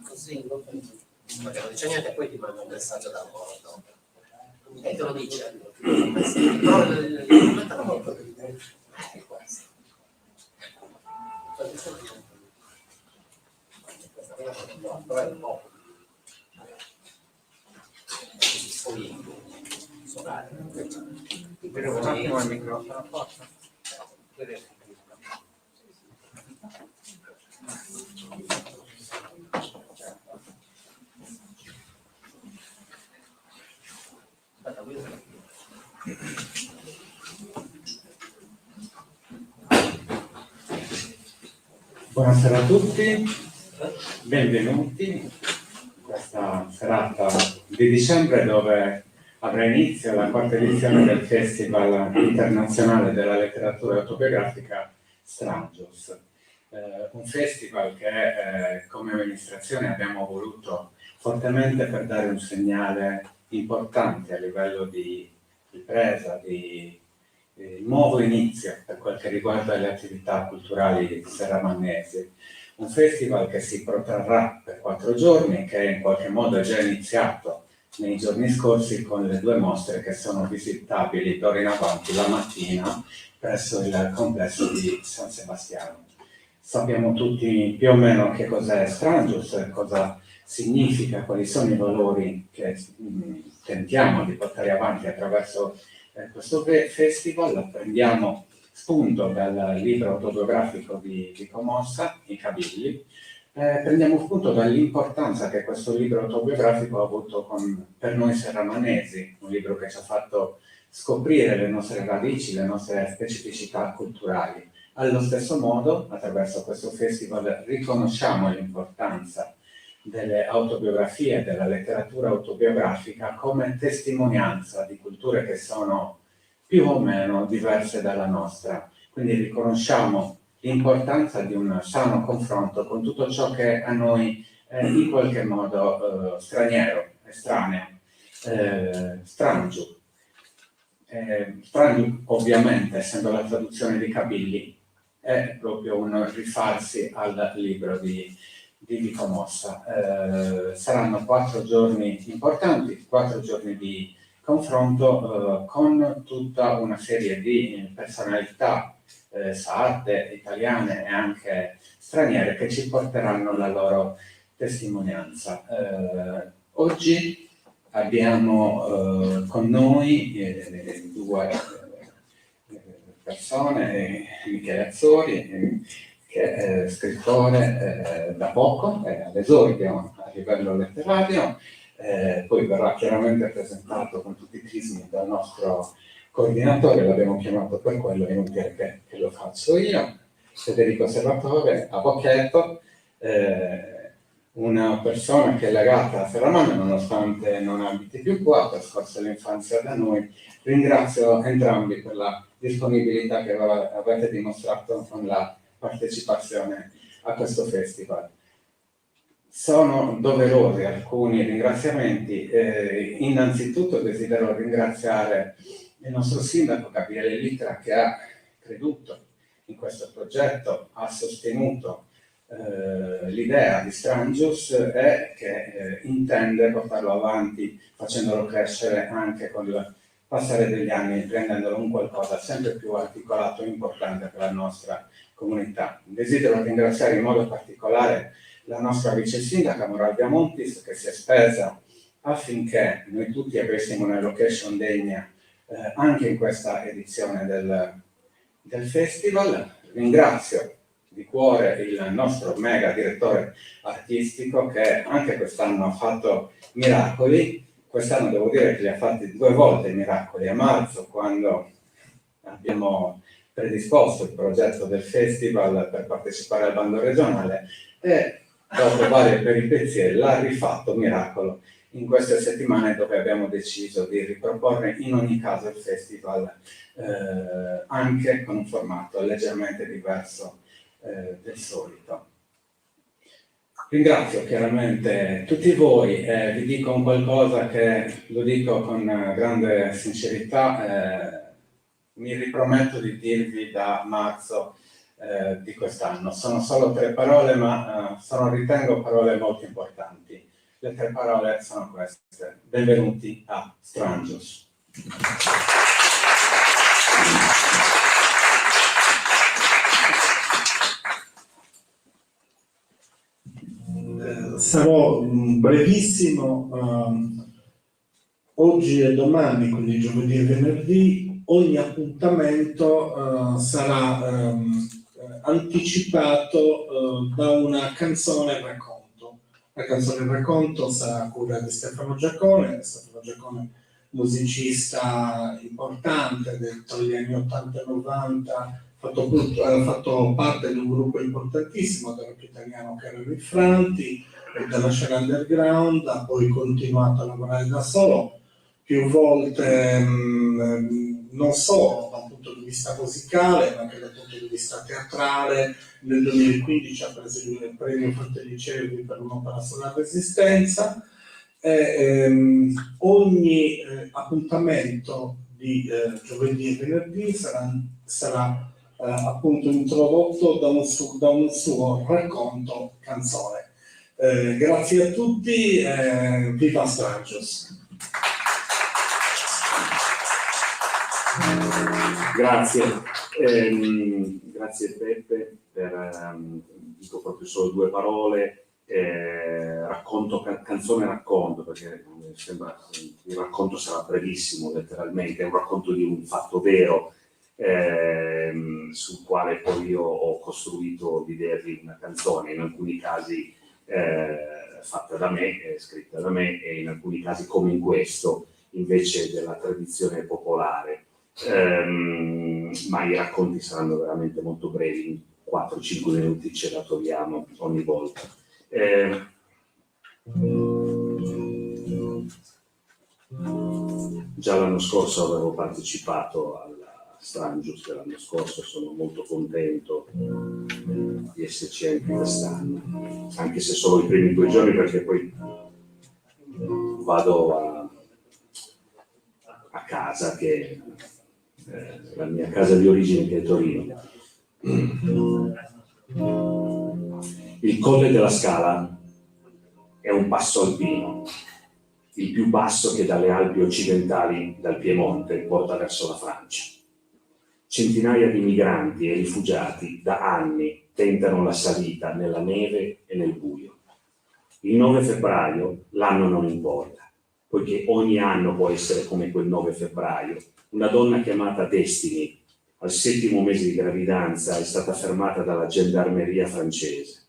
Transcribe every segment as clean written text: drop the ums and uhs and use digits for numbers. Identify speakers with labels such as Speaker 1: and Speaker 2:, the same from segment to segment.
Speaker 1: Così perché non dice niente, poi ti manda un messaggio da bordo e te lo dice, però diventa molto è questo. Però è un po'
Speaker 2: vedo un attimo il microfono, forza.
Speaker 3: Buonasera a tutti, benvenuti in questa serata di dicembre dove avrà inizio la quarta edizione del Festival Internazionale della Letteratura Autobiografica Strangios. Un festival che come amministrazione abbiamo voluto fortemente per dare un segnale importante a livello di ripresa, di nuovo inizio per quel che riguarda le attività culturali serramannesi. Un festival che si protrarrà per 4 giorni, che in qualche modo è già iniziato nei giorni scorsi con le 2 mostre che sono visitabili d'ora in avanti la mattina presso il complesso di San Sebastiano. Sappiamo tutti più o meno che cos'è Strangios, cosa significa, quali sono i valori che tentiamo di portare avanti attraverso questo festival. Prendiamo spunto dal libro autobiografico di Comossa, I Cavilli, prendiamo spunto dall'importanza che questo libro autobiografico ha avuto per noi serramanesi, un libro che ci ha fatto scoprire le nostre radici, le nostre specificità culturali. Allo stesso modo, attraverso questo festival, riconosciamo l'importanza delle autobiografie, della letteratura autobiografica come testimonianza di culture che sono più o meno diverse dalla nostra. Quindi riconosciamo l'importanza di un sano confronto con tutto ciò che a noi è in qualche modo straniero, estraneo, strangio. Strangio, ovviamente, essendo la traduzione di Cavilli, è proprio un rifarsi al libro di Comossa. Saranno 4 giorni importanti, 4 giorni di confronto con tutta una serie di personalità sarde, italiane e anche straniere che ci porteranno la loro testimonianza. Oggi abbiamo con noi 2 persone, Michele Azzori, che è scrittore da poco, è all'esordio a livello letterario, poi verrà chiaramente presentato con tutti i crismi dal nostro coordinatore, l'abbiamo chiamato per quello, è inutile che lo faccio io, Federico Serratore, avvocato, una persona che è legata a Serramanna nonostante non abiti più qua, ha trascorso l'infanzia da noi. Ringrazio entrambi per la disponibilità che avete dimostrato con la partecipazione a questo festival. Sono doverosi alcuni ringraziamenti. Innanzitutto desidero ringraziare il nostro sindaco Gabriele Litra che ha creduto in questo progetto, ha sostenuto l'idea di Strangios e che intende portarlo avanti facendolo crescere anche con il passare degli anni, rendendolo un qualcosa sempre più articolato e importante per la nostra comunità. Desidero ringraziare in modo particolare la nostra vice sindaca Moralvia Montis che si è spesa affinché noi tutti avessimo una location degna anche in questa edizione del festival. Ringrazio di cuore il nostro mega direttore artistico che anche quest'anno ha fatto miracoli. Quest'anno devo dire che li ha fatti 2 volte i miracoli, a marzo quando abbiamo predisposto il progetto del festival per partecipare al bando regionale e dopo varie peripezie l'ha rifatto miracolo in queste settimane dove abbiamo deciso di riproporre in ogni caso il festival anche con un formato leggermente diverso del solito. Ringrazio chiaramente tutti voi e vi dico un qualcosa che lo dico con grande sincerità. mi riprometto di dirvi da marzo di quest'anno. Sono solo 3 parole, ma ritengo parole molto importanti. Le 3 parole sono queste. Benvenuti a Strangios.
Speaker 4: Sarò brevissimo. Oggi e domani, quindi giovedì e venerdì, ogni appuntamento sarà anticipato da una canzone racconto. La canzone racconto sarà a cura di Stefano Giacone, musicista importante tra gli anni 80 e 90, ha fatto parte di un gruppo importantissimo del rock italiano che erano i Franti e della scena underground, ha poi continuato a lavorare da solo più volte, non solo da un punto di vista musicale, ma anche dal punto di vista teatrale. Nel 2015 ha preso il premio Fratelli Cervi per un'opera sulla Resistenza. Ogni appuntamento di giovedì e venerdì sarà appunto introdotto da un suo racconto canzone. Grazie a tutti, viva Strangios!
Speaker 5: Grazie, grazie Peppe dico proprio solo 2 parole, canzone racconto, perché sembra il racconto sarà brevissimo letteralmente, è un racconto di un fatto vero sul quale poi io ho costruito l'idea di una canzone, in alcuni casi fatta da me, scritta da me, e in alcuni casi come in questo invece della tradizione popolare. Ma i racconti saranno veramente molto brevi, in 4-5 minuti ce la togliamo ogni volta. Già l'anno scorso avevo partecipato alla Strangios dell'anno scorso, sono molto contento di esserci anche quest'anno, anche se solo i primi 2 giorni, perché poi vado a casa, che è la mia casa di origine, che è Torino. Il Colle della Scala è un passo alpino, il più basso che dalle Alpi occidentali, dal Piemonte, porta verso la Francia. Centinaia di migranti e rifugiati da anni tentano la salita nella neve e nel buio. Il 9 febbraio l'anno non importa, poiché ogni anno può essere come quel 9 febbraio. Una donna chiamata Destiny, al 7° mese di gravidanza, è stata fermata dalla gendarmeria francese.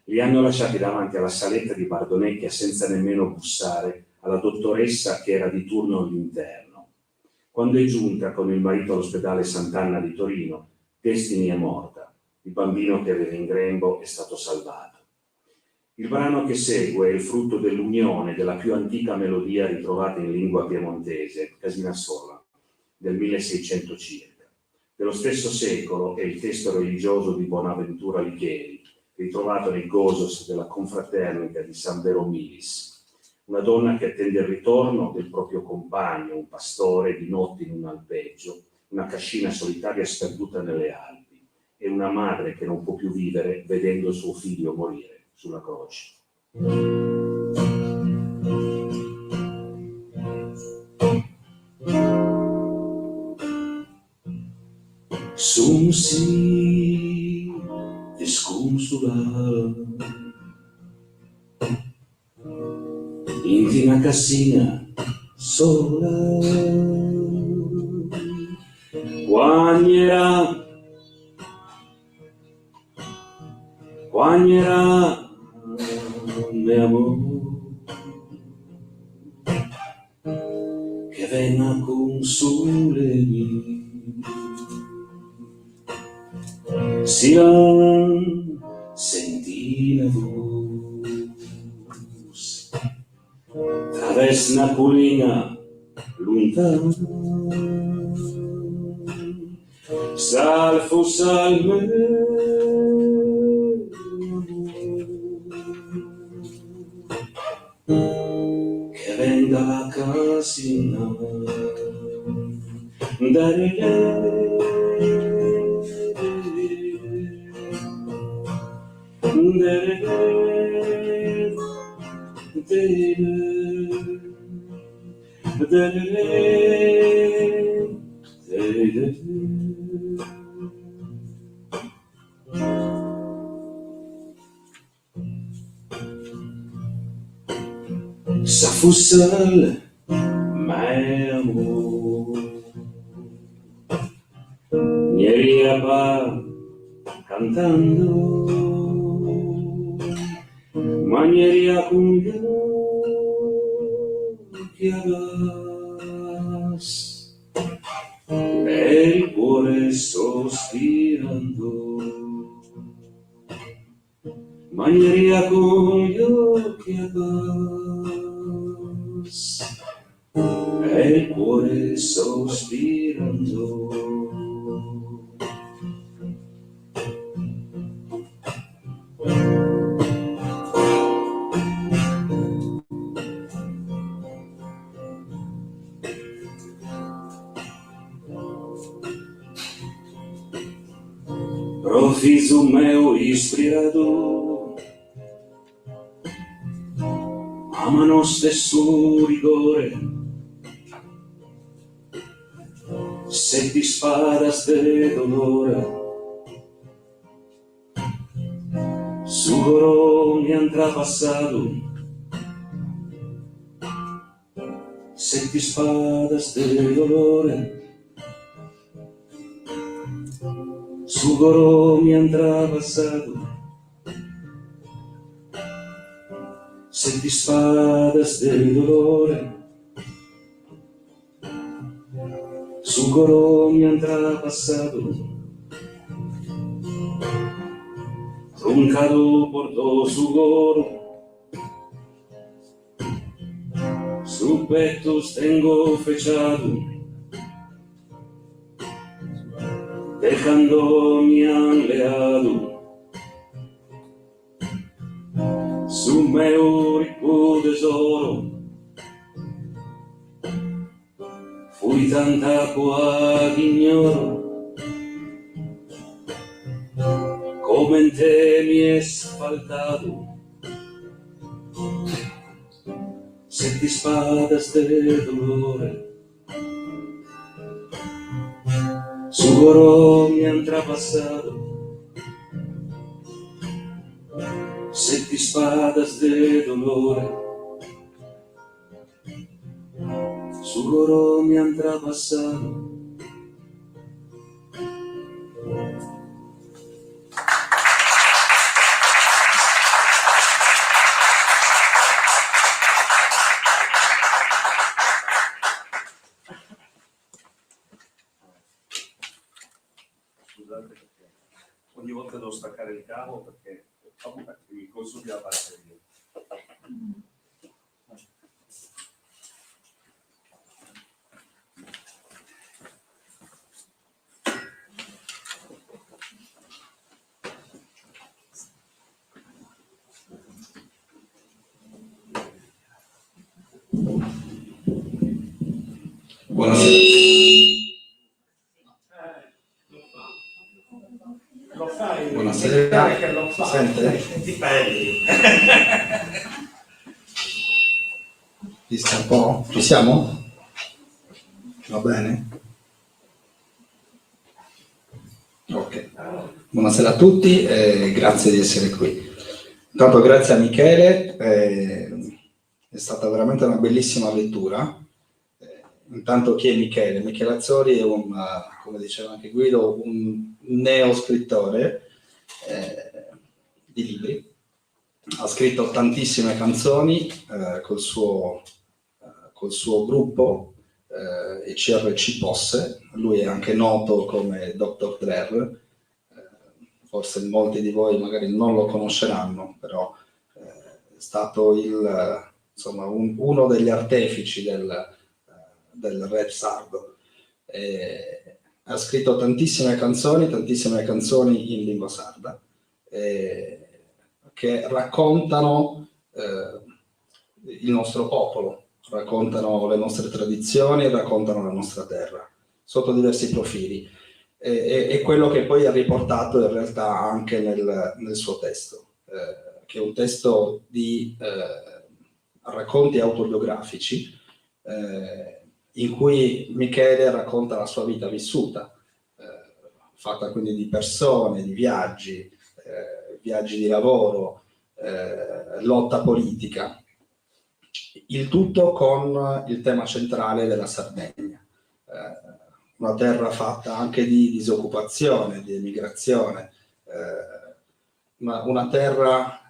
Speaker 5: Li hanno lasciati davanti alla saletta di Bardonecchia senza nemmeno bussare alla dottoressa che era di turno all'interno. Quando è giunta con il marito all'ospedale Sant'Anna di Torino, Destiny è morta. Il bambino che aveva in grembo è stato salvato. Il brano che segue è il frutto dell'unione della più antica melodia ritrovata in lingua piemontese, Casina Sola, del 1600 circa. Dello stesso secolo è il testo religioso di Bonaventura Alighieri, ritrovato nei Gosos della confraternita di San Vero Milis. Una donna che attende il ritorno del proprio compagno, un pastore, di notte in un alpeggio, una cascina solitaria sperduta nelle Alpi, e una madre che non può più vivere vedendo suo figlio morire sulla croce. Sun si desconsula in una cassina sola, quagnera mio amore che venga con sole si senti la voce attraverso una collina lontana, salvo salme che venga la casina Ça fout seul, mais amour n'iria pas cantando, ma n'iria con gli occhi abbassi e il cuore sospirando, ma n'iria con gli occhi abbassi e il cuore sospirando. Profiso meu ispirato, amano stesso rigore, se ti spadas de dolore, su coro mi han trapassado, se ti spadas de dolore, su coro mi han trapassado, se ti spadas de dolore, su coro mi han trapassado, truncado por todo su coro, su petos tengo fechado, dejando mi han leado, su meu rico tesoro, fui tanta acqua che ignoro, come in te mi è sfaltato, se ti spadas de dolore, su coro mi han trapassado, se ti spadas de dolore, su coro mi han trapassado.
Speaker 6: Scusate perché ogni volta devo staccare il cavo perché mi consumi la batteria.
Speaker 4: Buonasera.
Speaker 1: Lo fai?
Speaker 4: Buonasera.
Speaker 1: Che lo fa.
Speaker 4: Sente?
Speaker 1: Dipende.
Speaker 4: Vista un po'? Ci siamo? Va bene? Ok. Buonasera a tutti e grazie di essere qui. Intanto grazie a Michele, è stata veramente una bellissima lettura. Intanto chi è Michele? Michele Azzori è come diceva anche Guido, un neoscrittore di libri. Ha scritto tantissime canzoni col suo gruppo ECRC Posse. Lui è anche noto come Dr. Dre. Forse molti di voi magari non lo conosceranno, però è stato uno degli artefici del rap sardo. Ha scritto tantissime canzoni in lingua sarda che raccontano il nostro popolo, raccontano le nostre tradizioni, raccontano la nostra terra.
Speaker 7: sotto diversi profili. E quello che poi ha riportato in realtà anche nel suo testo, che è un testo di racconti autobiografici, in cui Michele racconta la sua vita vissuta, fatta quindi di persone, di viaggi, viaggi di lavoro, lotta politica, il tutto con il tema centrale della Sardegna, una terra fatta anche di disoccupazione, di emigrazione, una terra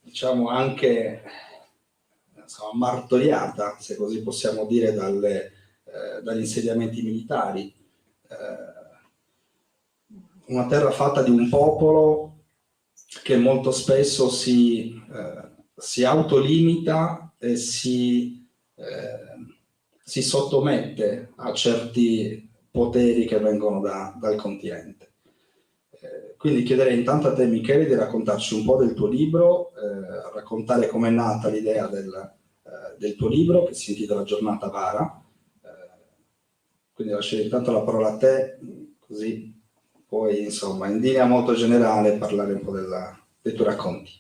Speaker 7: diciamo anche martoriata, se così possiamo dire, dagli insediamenti militari, una terra fatta di un popolo che molto spesso si autolimita e si sottomette a certi poteri che vengono dal continente. Quindi chiederei intanto a te, Michele, di raccontarci un po' del tuo libro, raccontare com'è nata l'idea del tuo libro, che si intitola Giornata Vara. Quindi lascerei intanto la parola a te, così puoi, insomma, in linea molto generale parlare un po' dei tuoi racconti.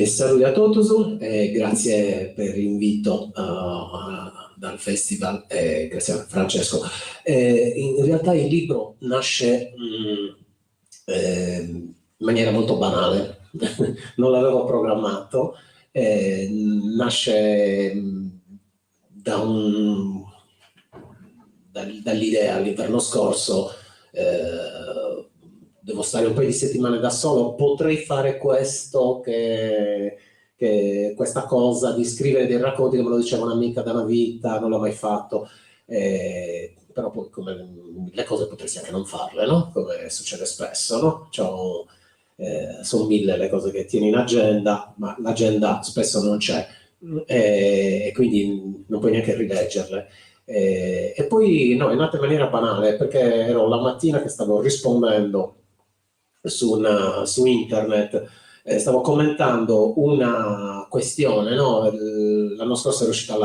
Speaker 8: Saluti a tutti, grazie per l'invito dal festival, grazie a Francesco. In realtà il libro nasce in maniera molto banale, non l'avevo programmato, nasce dall'idea l'inverno scorso. Devo stare un paio di settimane da solo, potrei fare questo, questa cosa di scrivere dei racconti, che me lo diceva un'amica da una vita, non l'ho mai fatto, però poi come le cose potresti anche non farle, no? Come succede spesso, no? Sono 1000 le cose che tieni in agenda, ma l'agenda spesso non c'è, e quindi non puoi neanche rileggerle. E poi no, è nata in maniera banale, perché ero la mattina che stavo rispondendo su internet, stavo commentando una questione, no? L'anno scorso era uscita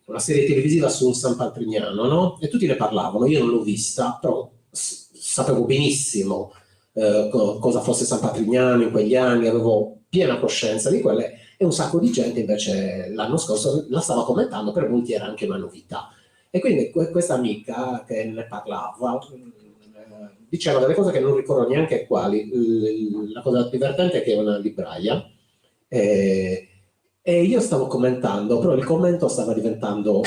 Speaker 8: una serie televisiva su un San Patrignano, no? E tutti ne parlavano, io non l'ho vista, però sapevo benissimo cosa fosse San Patrignano in quegli anni, avevo piena coscienza di quelle, e un sacco di gente invece l'anno scorso la stava commentando, per molti era anche una novità. E quindi questa amica che ne parlava diceva delle cose che non ricordo neanche quali. La cosa divertente è che è una libraia, e io stavo commentando, però il commento stava diventando,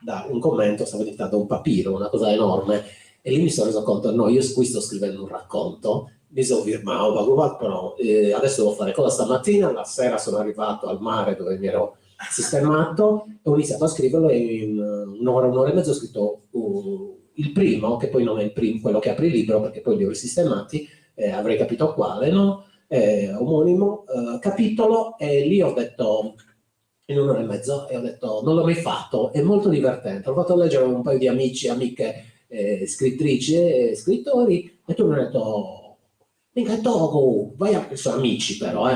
Speaker 8: da un commento stava diventando un papiro, una cosa enorme, e lì mi sono reso conto, no, io qui sto scrivendo un racconto, mi sono firmato, però adesso devo fare cosa stamattina. La sera sono arrivato al mare dove mi ero sistemato e ho iniziato a scriverlo, e in un'ora e mezza ho scritto il primo, che poi non è il primo, quello che apre il libro, perché poi li ho risistemati, avrei capito quale, no? Omonimo, capitolo, e lì ho detto, in un'ora e mezza, e ho detto, non l'ho mai fatto, è molto divertente. Ho fatto leggere un paio di amici, amiche, scrittrici e scrittori, e tu mi hai detto, mica Togo, sono amici però,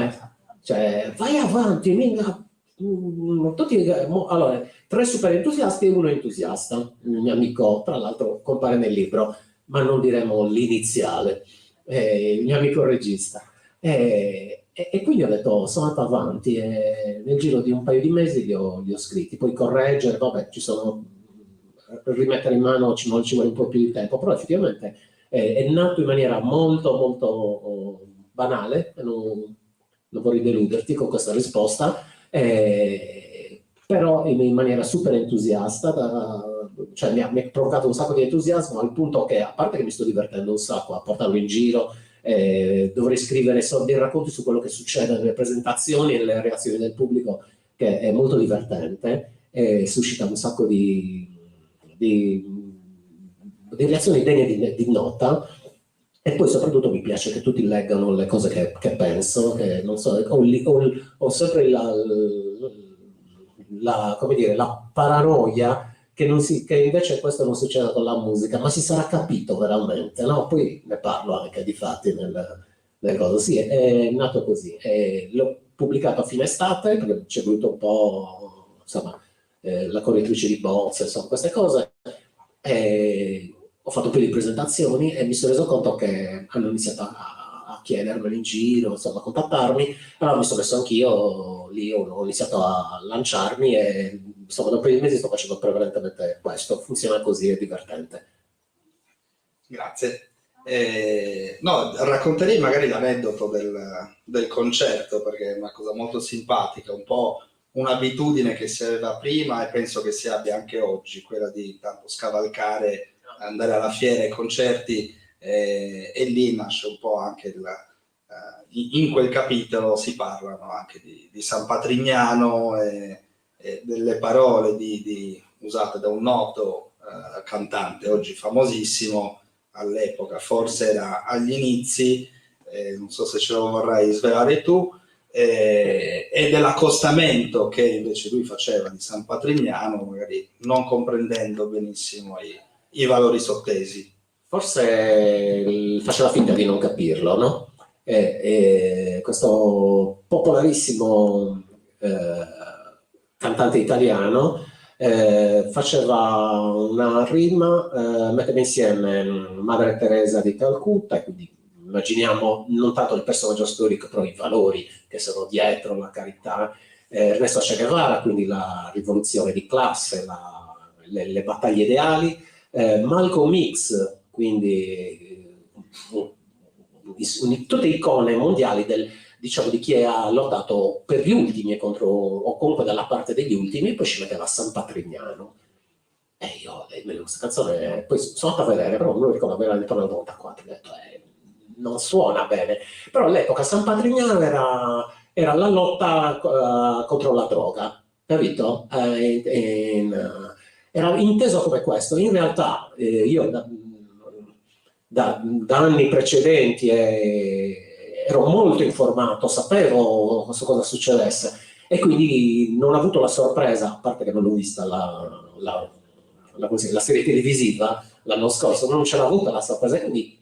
Speaker 8: cioè, vai avanti, mica, tutti, allora, 3 super entusiasti e 1 entusiasta, il mio amico, tra l'altro compare nel libro, ma non diremo l'iniziale, il mio amico regista. E quindi ho detto, sono andato avanti, e nel giro di un paio di mesi li ho scritti, poi correggere, vabbè, rimettere in mano non ci vuole un po' più di tempo, però effettivamente è nato in maniera molto molto banale, non vorrei deluderti con questa risposta, però in maniera super entusiasta, cioè mi ha provocato un sacco di entusiasmo, al punto che, a parte che mi sto divertendo un sacco a portarlo in giro, dovrei scrivere dei racconti su quello che succede nelle presentazioni e nelle reazioni del pubblico, che è molto divertente e suscita un sacco di reazioni degne di nota. E poi soprattutto mi piace che tutti leggano le cose che penso, che non so, ho sempre come dire, la paranoia che invece questo non succeda con la musica, ma si sarà capito veramente, no? Poi ne parlo anche di fatti nelle cose. Sì, è nato così. L'ho pubblicato a fine estate, perché ci è voluto un po', insomma, la correttrice di bozze, insomma queste cose. E ho fatto un po' di presentazioni e mi sono reso conto che hanno iniziato a chiedermelo in giro, insomma, a contattarmi. Allora mi sono messo anch'io lì, ho iniziato a lanciarmi e insomma dopo i mesi sto facendo prevalentemente questo, funziona così, è divertente.
Speaker 7: Grazie. No, racconterei magari l'aneddoto del concerto, perché è una cosa molto simpatica, un po' un'abitudine che si aveva prima e penso che si abbia anche oggi, quella di tanto scavalcare, andare alla fiera ai concerti, e lì nasce un po' anche in quel capitolo si parlano anche di San Patrignano e delle parole usate da un noto cantante oggi famosissimo, all'epoca forse era agli inizi, non so se ce lo vorrai svelare tu, e dell'accostamento che invece lui faceva di San Patrignano, magari non comprendendo benissimo i valori sottesi.
Speaker 8: Forse faceva finta di non capirlo, no? Questo popolarissimo cantante italiano faceva una rima, metteva insieme Madre Teresa di Calcutta, e quindi immaginiamo non tanto il personaggio storico, però i valori che sono dietro, la carità, Ernesto Che Guevara, quindi la rivoluzione di classe, le battaglie ideali, Malcolm X, quindi tutte icone mondiali diciamo di chi ha lottato per gli ultimi o comunque dalla parte degli ultimi, e poi ci metteva San Patrignano. E io questa canzone, poi sono andato a vedere, però non lo ricordo, era intorno al 94, ho detto non suona bene, però all'epoca San Patrignano era la lotta contro la droga, capito? Era inteso come questo. In realtà io da anni precedenti ero molto informato, sapevo cosa succedesse, e quindi non ho avuto la sorpresa, a parte che non l'ho vista la serie televisiva l'anno scorso, non ce l'ho avuta la sorpresa. Quindi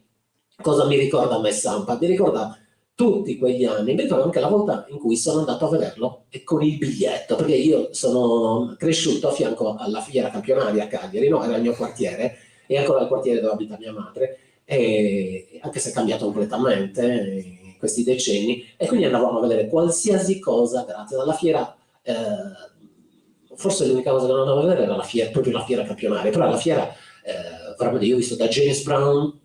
Speaker 8: cosa mi ricorda a me Sampa? Mi ricorda tutti quegli anni, mi ricordo anche la volta in cui sono andato a vederlo e con il biglietto, perché io sono cresciuto a fianco alla fiera campionaria a Cagliari, no? Era il mio quartiere, e ancora il quartiere dove abita mia madre, e anche se è cambiato completamente in questi decenni, e quindi andavamo a vedere qualsiasi cosa grazie alla fiera. Forse l'unica cosa che non andavo a vedere era proprio la fiera campionaria, però la fiera veramente io ho visto da James Brown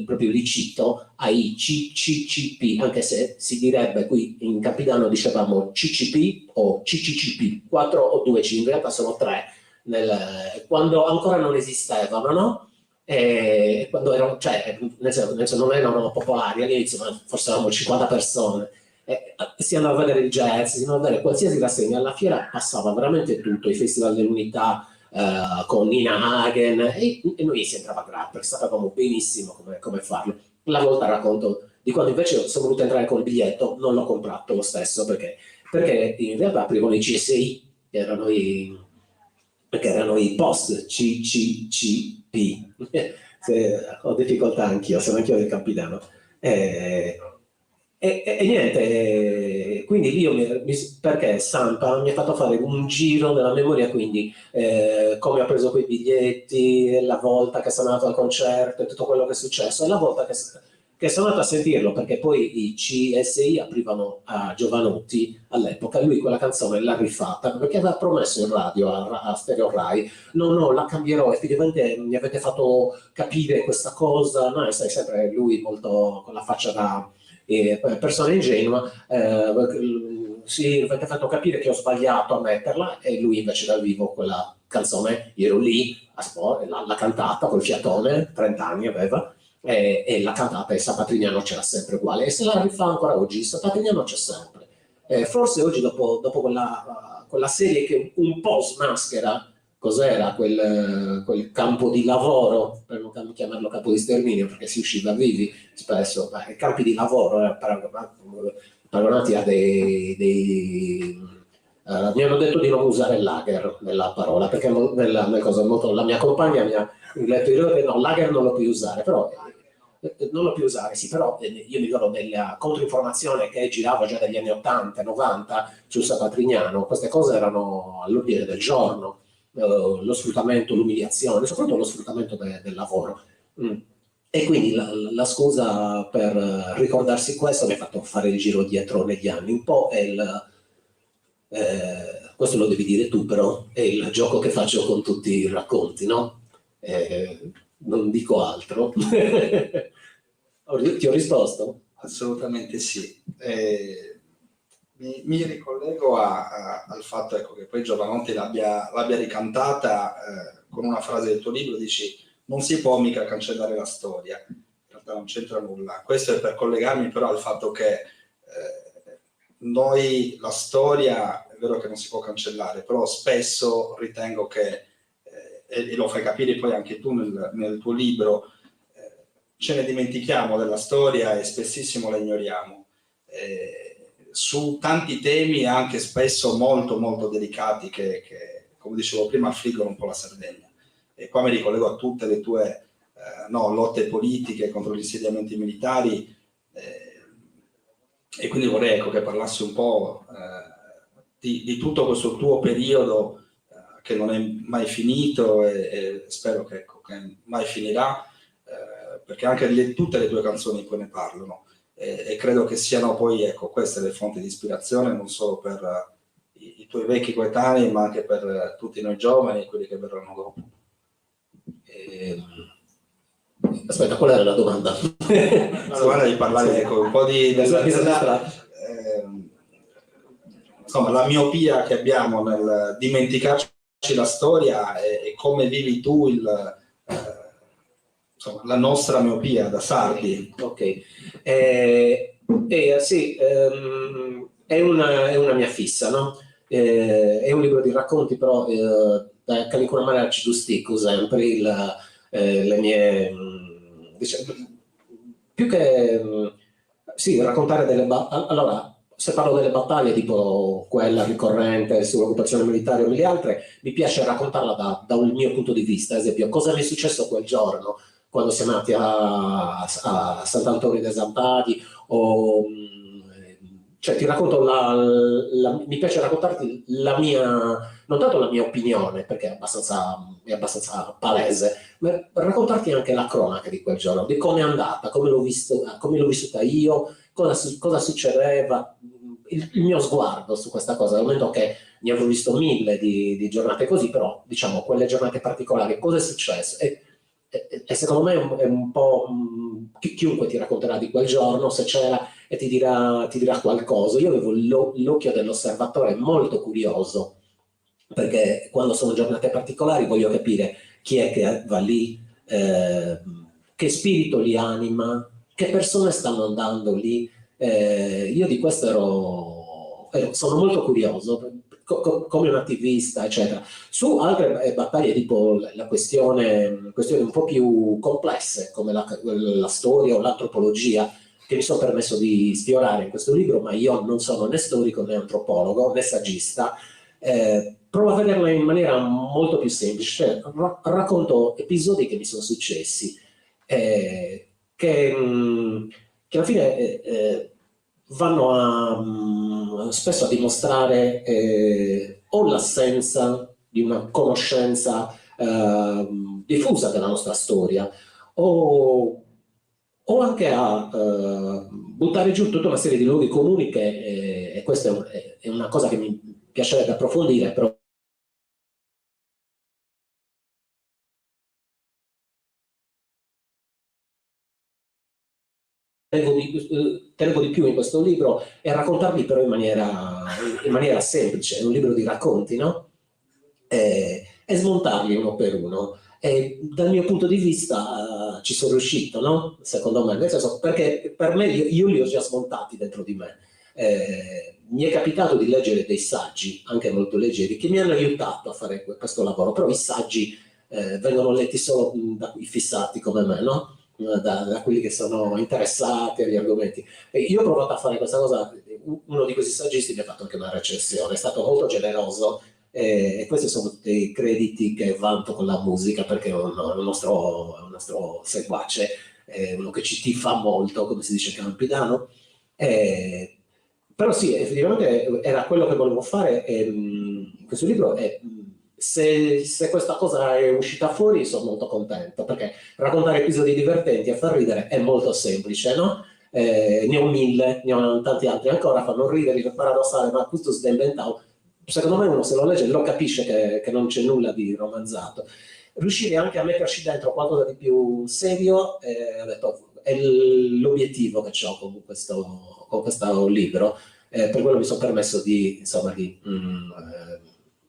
Speaker 8: proprio li cito, ai CCCP, anche se si direbbe qui in Campidano dicevamo CCP o CCCP, 4 o 2 C, in realtà sono 3, quando ancora non esistevano, no? E quando erano, cioè, nel senso non erano popolari, all'inizio forse eravamo 50 persone, si andava a vedere il jazz, si andava a vedere qualsiasi rassegna, alla fiera passava veramente tutto, i festival dell'unità, con Nina Hagen, e noi si entrava gratis, sapevamo benissimo come farlo. La volta racconto di quando invece sono voluto entrare col biglietto, non l'ho comprato lo stesso, perché in realtà aprivano i CSI, che erano i post CCCP. Ho difficoltà anch'io, sono anch'io del Campidano. E niente, quindi io perché Sampa mi ha fatto fare un giro della memoria, quindi come ho preso quei biglietti, la volta che sono andato al concerto e tutto quello che è successo, e la volta che sono andato a sentirlo, perché poi i CSI aprivano a Giovanotti all'epoca, lui quella canzone l'ha rifatta, perché aveva promesso in radio a Stereo Rai, no, la cambierò, effettivamente mi avete fatto capire questa cosa, no, sai sempre lui molto con la faccia da persona ingenua, sì, avete fatto capire che ho sbagliato a metterla, e lui invece dal vivo quella canzone, io ero lì, l'ha cantata col fiatone, 30 anni aveva, e l'ha cantata, e San Patrignano c'era sempre uguale, e se la rifà ancora oggi, San Patrignano c'è sempre. Forse oggi dopo quella serie che un po' smaschera cos'era quel campo di lavoro, per non chiamarlo campo di sterminio, perché si usciva vivi spesso, i campi di lavoro paragonati a mi hanno detto di non usare lager nella parola, perché la mia compagna mi ha detto che no, lager non lo puoi usare, però non lo più usare, sì, però io mi ricordo della controinformazione che girava già dagli anni 80, 90 sul San Patrignano, queste cose erano all'ordine del giorno, lo sfruttamento, l'umiliazione, soprattutto lo sfruttamento del lavoro. E quindi la scusa per ricordarsi questo mi ha fatto fare il giro dietro negli anni, un po' è questo lo devi dire tu però, è il gioco che faccio con tutti i racconti, no? Non dico altro. Ti ho risposto?
Speaker 7: Assolutamente sì. Mi ricollego al fatto, ecco, che poi Giovanotti l'abbia ricantata con una frase del tuo libro, dici non si può mica cancellare la storia, in realtà non c'entra nulla. Questo è per collegarmi però al fatto che noi la storia è vero che non si può cancellare, però spesso ritengo che, e lo fai capire poi anche tu nel tuo libro, ce ne dimentichiamo della storia e spessissimo la ignoriamo. Su tanti temi anche spesso molto molto delicati che come dicevo prima affliggono un po' la Sardegna. E qua mi ricollego a tutte le tue lotte politiche contro gli insediamenti militari, e quindi vorrei, ecco, che parlassi un po' di tutto questo tuo periodo che non è mai finito e spero che mai finirà, perché anche tutte le tue canzoni poi ne parlano e credo che siano poi, ecco, queste le fonti di ispirazione non solo per i tuoi vecchi coetanei ma anche per tutti noi giovani e quelli che verranno dopo.
Speaker 8: Aspetta, qual era la domanda?
Speaker 7: La domanda è di parlare, ecco, un po' insomma, la miopia che abbiamo nel dimenticarci la storia e come vivi tu insomma, la nostra miopia da sardi.
Speaker 8: Ok, sì, è una mia fissa, no? È un libro di racconti, però da qualche maniera ci giustico sempre le mie, diciamo, più che sì, raccontare delle allora, se parlo delle battaglie tipo quella ricorrente sull'occupazione militare o le altre, mi piace raccontarla da un mio punto di vista. Ad esempio, cosa mi è successo quel giorno quando siamo andati a Sant'Antonio dei Zampari, o cioè ti racconto mi piace raccontarti la mia, non tanto la mia opinione, perché è abbastanza palese, ma raccontarti anche la cronaca di quel giorno, di come è andata, come l'ho vissuta io, cosa succedeva, il mio sguardo su questa cosa, dal momento che ne avevo visto 1000 di giornate così, però diciamo quelle giornate particolari, cosa è successo? E secondo me è un po' chiunque ti racconterà di quel giorno, se c'era, e ti dirà qualcosa. Io avevo l'occhio dell'osservatore molto curioso, perché quando sono giornate particolari voglio capire chi è che va lì, che spirito li anima, che persone stanno andando lì. Io di questo sono molto curioso, come un attivista, eccetera. Su altre battaglie, tipo la questione un po' più complesse, come la storia o l'antropologia, che mi sono permesso di sfiorare in questo libro, ma io non sono né storico né antropologo né saggista, provo a vederla in maniera molto più semplice, cioè, racconto episodi che mi sono successi, che alla fine vanno spesso a dimostrare o l'assenza di una conoscenza diffusa della nostra storia, o anche a buttare giù tutta una serie di luoghi comuni e questa è una cosa che mi piacerebbe approfondire, però tengo di più in questo libro è raccontarli però in maniera semplice, è un libro di racconti, no? E smontarli uno per uno. E dal mio punto di vista ci sono riuscito, no? Secondo me, nel senso, perché per me io li ho già smontati dentro di me. Mi è capitato di leggere dei saggi, anche molto leggeri, che mi hanno aiutato a fare questo lavoro, però i saggi vengono letti solo da quei fissati come me, no? Da quelli che sono interessati agli argomenti. E io ho provato a fare questa cosa, uno di questi saggisti mi ha fatto anche una recensione, è stato molto generoso, e questi sono dei crediti che vanto con la musica perché è un nostro seguace. uno che ci tifa molto, come si dice in campidano. Però sì, effettivamente era quello che volevo fare in questo libro. Se questa cosa è uscita fuori sono molto contento, perché raccontare episodi divertenti e far ridere è molto semplice, no? Ne ho 1000, ne ho tanti altri ancora, fanno ridere, è paradossale, ma questo si è inventato. Secondo me uno se lo legge lo capisce che non c'è nulla di romanzato. Riuscire anche a metterci dentro qualcosa di più serio, ho detto, è l'obiettivo che ho con questo libro. Per quello mi sono permesso di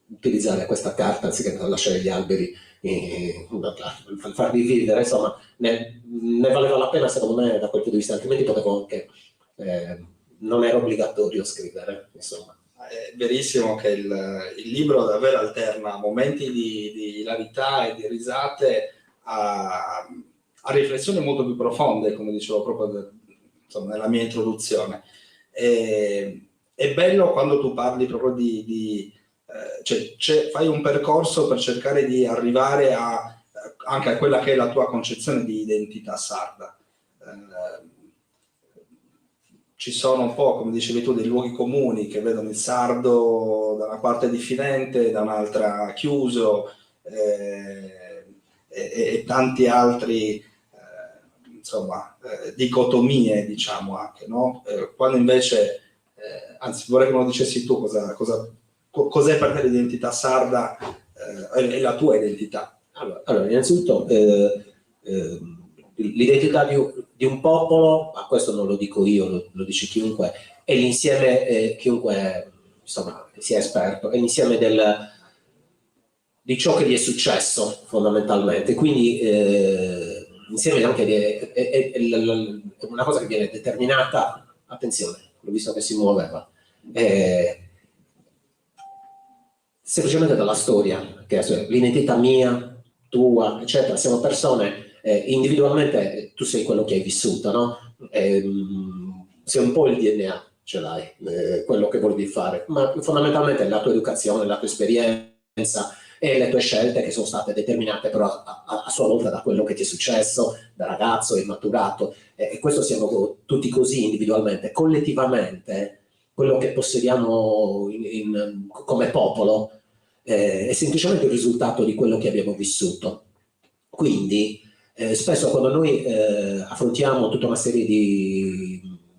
Speaker 8: utilizzare questa carta anziché lasciare gli alberi, farli vivere, insomma, ne valeva la pena secondo me da quel punto di vista, altrimenti potevo anche, non era obbligatorio scrivere, insomma.
Speaker 7: È verissimo che il libro davvero alterna momenti di ilarità e di risate a riflessioni molto più profonde, come dicevo proprio nella mia introduzione. È bello quando tu parli proprio fai un percorso per cercare di arrivare anche a quella che è la tua concezione di identità sarda. Ci sono un po', come dicevi tu, dei luoghi comuni che vedono il sardo da una parte diffidente, da un'altra chiuso, e tanti altri dicotomie, diciamo anche, no? Quando invece, anzi vorrei che me lo dicessi tu cos'è per te l'identità sarda e la tua identità.
Speaker 8: Allora innanzitutto l'identità di un popolo, ma questo non lo dico io, lo dice chiunque, è l'insieme, chiunque insomma sia esperto, è l'insieme di ciò che gli è successo fondamentalmente, quindi insieme anche è una cosa che viene determinata, attenzione, l'ho visto che si muoveva, semplicemente dalla storia, che è l'identità mia, tua, eccetera. Siamo persone, individualmente tu sei quello che hai vissuto, no? Sei un po' il DNA, ce l'hai, quello che volevi fare, ma fondamentalmente la tua educazione, la tua esperienza e le tue scelte che sono state determinate però a sua volta da quello che ti è successo, da ragazzo, hai maturato, e questo siamo tutti così individualmente. Collettivamente, quello che possediamo come popolo è semplicemente il risultato di quello che abbiamo vissuto. Quindi spesso quando noi affrontiamo tutta una serie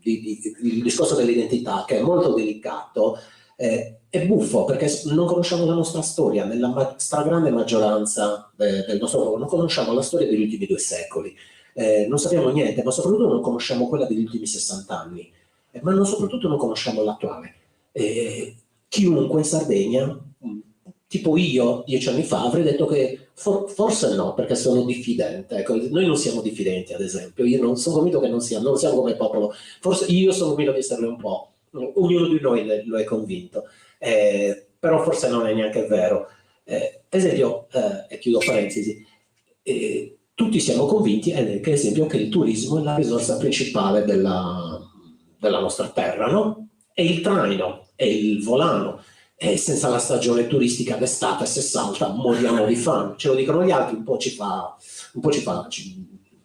Speaker 8: il discorso dell'identità, che è molto delicato, è buffo perché non conosciamo la nostra storia. Nella stragrande maggioranza del nostro popolo non conosciamo la storia degli ultimi 2 secoli, non sappiamo niente, ma soprattutto non conosciamo quella degli ultimi 60 anni, ma soprattutto non conosciamo l'attuale. Chiunque in Sardegna, tipo io 10 anni fa, avrei detto che forse no, perché sono diffidente. Ecco, noi non siamo diffidenti, ad esempio. Io non sono convinto che non siamo come popolo. Forse io sono convinto di esserlo un po'. Ognuno di noi lo è convinto. Però forse non è neanche vero. Ad esempio, e chiudo parentesi, tutti siamo convinti, che esempio, che il turismo è la risorsa principale della nostra terra, no? È il traino, è il volano. E senza la stagione turistica d'estate, se salta, moriamo di fame. Ce lo dicono gli altri, un po' ci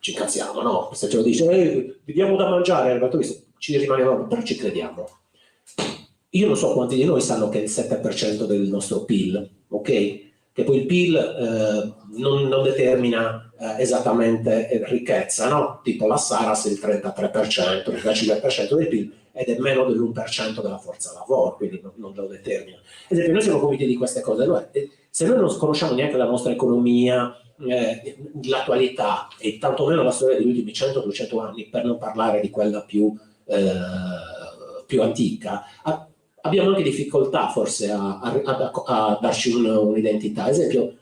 Speaker 8: incazziamo, no? Se ce lo dice, vi diamo da mangiare, ci rimaniamo, però ci crediamo. Io non so quanti di noi sanno che è il 7% del nostro PIL, ok? Che poi il PIL non determina esattamente ricchezza, no? Tipo la Saras è il 33%, il 35% del PIL, ed è meno dell'1% della forza lavoro, quindi non lo determina. Ad esempio, noi siamo convinti di queste cose. Se noi non conosciamo neanche la nostra economia, l'attualità e tantomeno la storia degli ultimi 100-200 anni, per non parlare di quella più antica, abbiamo anche difficoltà forse a darci un'identità. Ad esempio,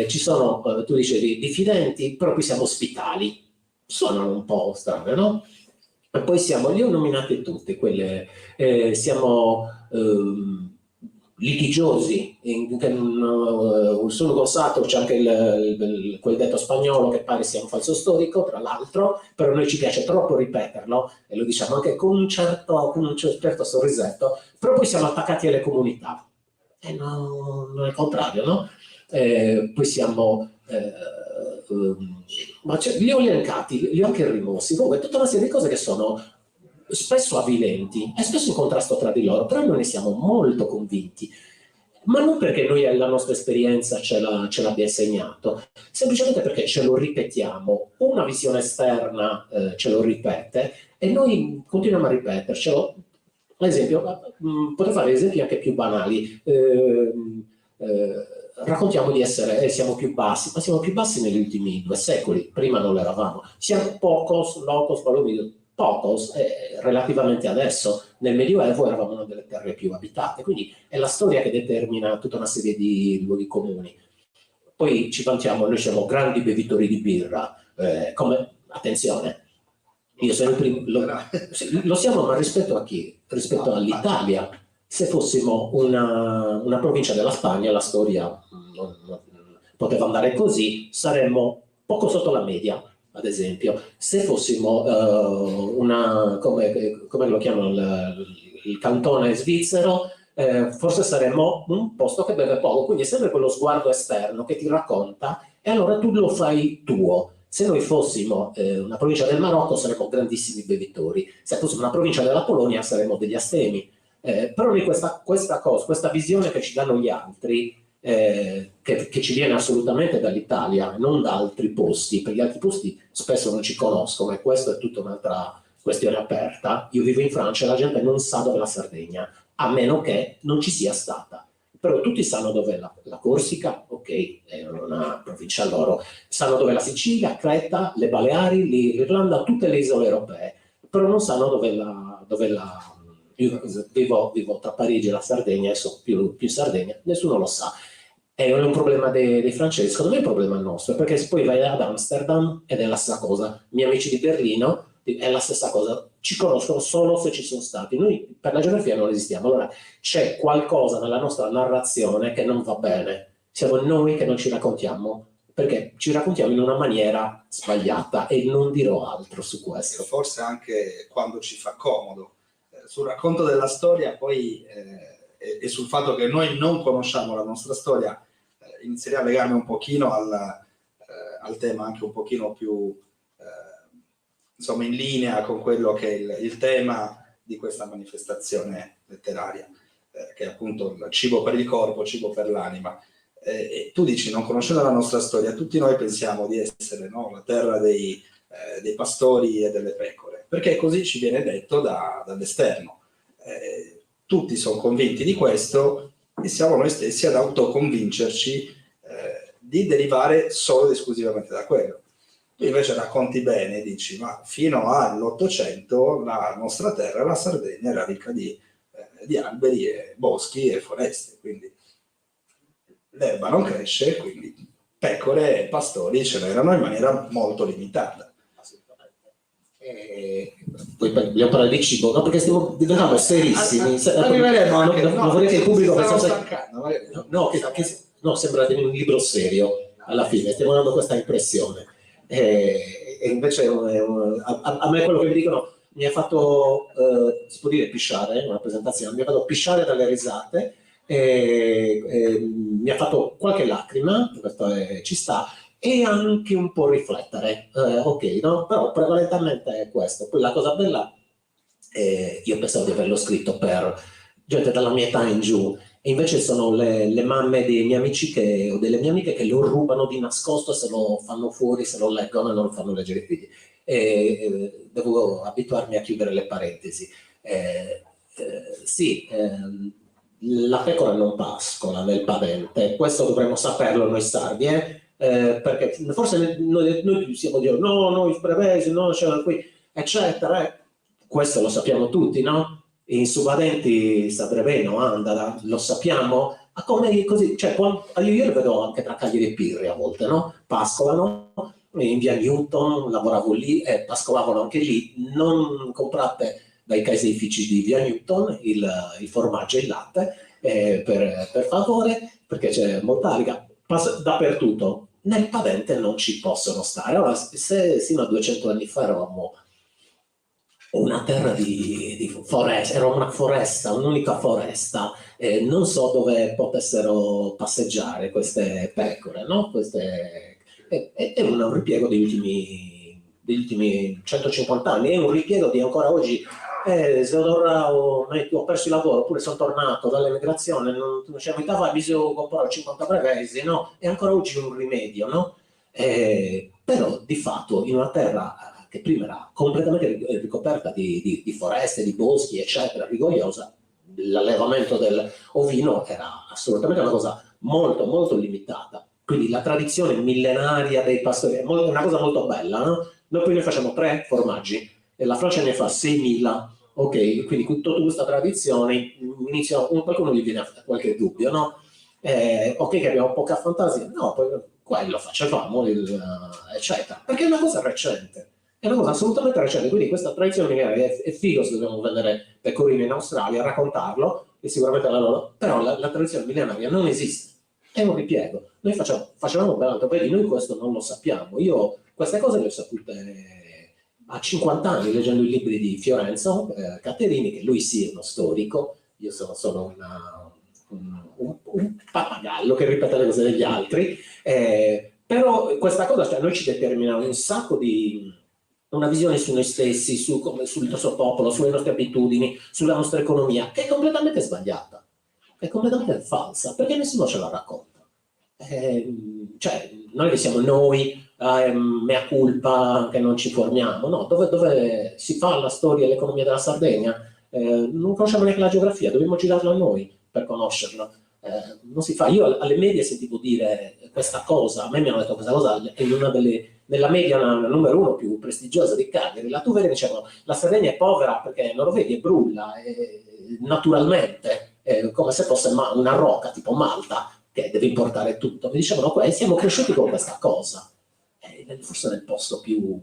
Speaker 8: ci sono, tu dicevi, diffidenti, però qui siamo ospitali. Suonano un po' strane, no? E poi li ho nominati tutti, siamo litigiosi, sul Gonzato c'è anche quel detto spagnolo che pare sia un falso storico, tra l'altro, però a noi ci piace troppo ripeterlo e lo diciamo anche con un certo sorrisetto, però poi siamo attaccati alle comunità, non è il contrario, no? Poi siamo ma li ho elencati, li ho anche rimossi. Comunque tutta una serie di cose che sono spesso avvilenti e spesso in contrasto tra di loro, però noi ne siamo molto convinti, ma non perché noi la nostra esperienza ce l'abbia insegnato, semplicemente perché ce lo ripetiamo, una visione esterna ce lo ripete e noi continuiamo a ripetercelo. Ad esempio, potrei fare esempi anche più banali. Raccontiamo di essere, siamo più bassi, ma siamo più bassi negli ultimi 2 secoli, prima non lo eravamo. Siamo pocos, locos, pocos, relativamente adesso, nel Medioevo eravamo una delle terre più abitate, quindi è la storia che determina tutta una serie di luoghi comuni. Poi ci vantiamo, noi siamo grandi bevitori di birra, attenzione, io sono il primo, lo siamo, ma rispetto a chi? Rispetto all'Italia. Se fossimo una provincia della Spagna, la storia non poteva andare così, saremmo poco sotto la media, ad esempio. Se fossimo come lo chiamano, il cantone svizzero, forse saremmo un posto che beve poco, quindi è sempre quello sguardo esterno che ti racconta e allora tu lo fai tuo. Se noi fossimo una provincia del Marocco saremmo grandissimi bevitori, se fossimo una provincia della Polonia saremmo degli astemi. Però noi questa visione che ci danno gli altri, che ci viene assolutamente dall'Italia, non da altri posti, perché gli altri posti spesso non ci conoscono e questa è tutta un'altra questione aperta. Io vivo in Francia e la gente non sa dove è la Sardegna, a meno che non ci sia stata. Però tutti sanno dov'è la Corsica, ok, è una provincia loro, sanno dov'è la Sicilia, Creta, le Baleari, l'Irlanda, tutte le isole europee, però non sanno dov'è la io vivo tra Parigi e la Sardegna e so più Sardegna, nessuno lo sa. È un problema dei francesi, secondo me è un problema nostro, perché poi vai ad Amsterdam ed è la stessa cosa. I miei amici di Berlino è la stessa cosa, ci conoscono solo se ci sono stati. Noi per la geografia non esistiamo, allora c'è qualcosa nella nostra narrazione che non va bene. Siamo noi che non ci raccontiamo, perché ci raccontiamo in una maniera sbagliata e non dirò altro su questo.
Speaker 7: Forse anche quando ci fa comodo. Sul racconto della storia poi e sul fatto che noi non conosciamo la nostra storia, inizierei a legarmi un pochino al tema anche un pochino più insomma in linea con quello che è il tema di questa manifestazione letteraria, che è appunto il cibo per il corpo, cibo per l'anima. E tu dici, non conoscendo la nostra storia, tutti noi pensiamo di essere, no, la terra dei pastori e delle pecore, perché così ci viene detto dall'esterno. Tutti sono convinti di questo e siamo noi stessi ad autoconvincerci di derivare solo ed esclusivamente da quello. Tu invece racconti bene, dici, ma fino all'800 la nostra terra, la Sardegna, era ricca di alberi e boschi e foreste, quindi l'erba non cresce, quindi pecore e pastori ce n'erano in maniera molto limitata.
Speaker 8: Poi dobbiamo parlare di cibo, no? Perché stiamo diventando serissimi.
Speaker 7: Arriveremo anche,
Speaker 8: non vorrei che il pubblico pensasse
Speaker 7: no,
Speaker 8: sembra un libro serio alla fine, stiamo dando questa impressione. E invece a me quello che mi dicono mi ha fatto, si può dire pisciare, una presentazione, mi ha fatto pisciare dalle risate, mi ha fatto qualche lacrima, questo ci sta, e anche un po' riflettere, ok, no? Però prevalentemente è questo. Poi la cosa bella, io pensavo di averlo scritto per gente dalla mia età in giù, e invece sono le mamme dei miei amici o delle mie amiche che lo rubano di nascosto, se lo fanno fuori, se lo leggono e non lo fanno leggere ai figli. Devo abituarmi a chiudere le parentesi. Sì, la pecora non pascola nel padente, questo dovremmo saperlo noi sardi, perché forse noi siamo dire no, noi sprevesi, no, cioè qui, eccetera. Questo lo sappiamo tutti, no? In Subadenti sta Breveno, Andara, lo sappiamo, ma come così, cioè io li vedo anche tra Cagliari e Pirri a volte, no? Pascolano, in via Newton, lavoravo lì e pascolavano anche lì, non comprate dai caseifici di via Newton il formaggio e il latte, per favore, perché c'è molta riga, dappertutto. Nel Padente non ci possono stare. Allora, se sino a 200 anni fa eravamo una terra di foresta, era una foresta, un'unica foresta, non so dove potessero passeggiare queste pecore, no? Queste è un ripiego degli ultimi 150 anni, è un ripiego di ancora oggi. Ho perso il lavoro, oppure sono tornato dall'emigrazione, non c'è mai mai bisogno comprare 50 prevesi, no? È ancora oggi un rimedio, no? Però di fatto in una terra che prima era completamente ricoperta di foreste, di boschi, eccetera, rigogliosa, l'allevamento del ovino era assolutamente una cosa molto, molto limitata. Quindi la tradizione millenaria dei pastori è una cosa molto bella, no? Noi poi facciamo 3 formaggi e la Francia ne fa 6.000. Ok, quindi con tutta questa tradizione qualcuno gli viene a qualche dubbio, no? Ok che abbiamo poca fantasia, no, poi quello facevamo, eccetera, perché è una cosa recente, è una cosa assolutamente recente, quindi questa tradizione millenaria è figo se dobbiamo vendere pecorine in Australia, raccontarlo, e sicuramente la loro, però la tradizione millenaria non esiste, è un ripiego. Noi facevamo ben altro, vedi, noi questo non lo sappiamo, io queste cose le ho sapute a 50 anni leggendo i libri di Fiorenzo Caterini, che lui sì è uno storico, io sono solo un pappagallo che ripete le cose degli altri, però questa cosa, cioè, noi ci determina un sacco di una visione su noi stessi, sul nostro popolo, sulle nostre abitudini, sulla nostra economia, che è completamente sbagliata, è completamente falsa, perché nessuno ce la racconta. Cioè, noi che siamo noi, mea culpa che non ci formiamo, no? Dove si fa la storia e l'economia della Sardegna, non conosciamo neanche la geografia, dobbiamo girarla noi per conoscerla. Non si fa. Io alle medie sentivo dire questa cosa, a me mi hanno detto questa cosa nella media numero 1 più prestigiosa di Cagliari, la tu vedi, dicevano la Sardegna è povera perché non lo vedi, è brulla, naturalmente, come se fosse una rocca tipo Malta che deve importare tutto. Mi dicevano siamo cresciuti con questa cosa, forse nel posto più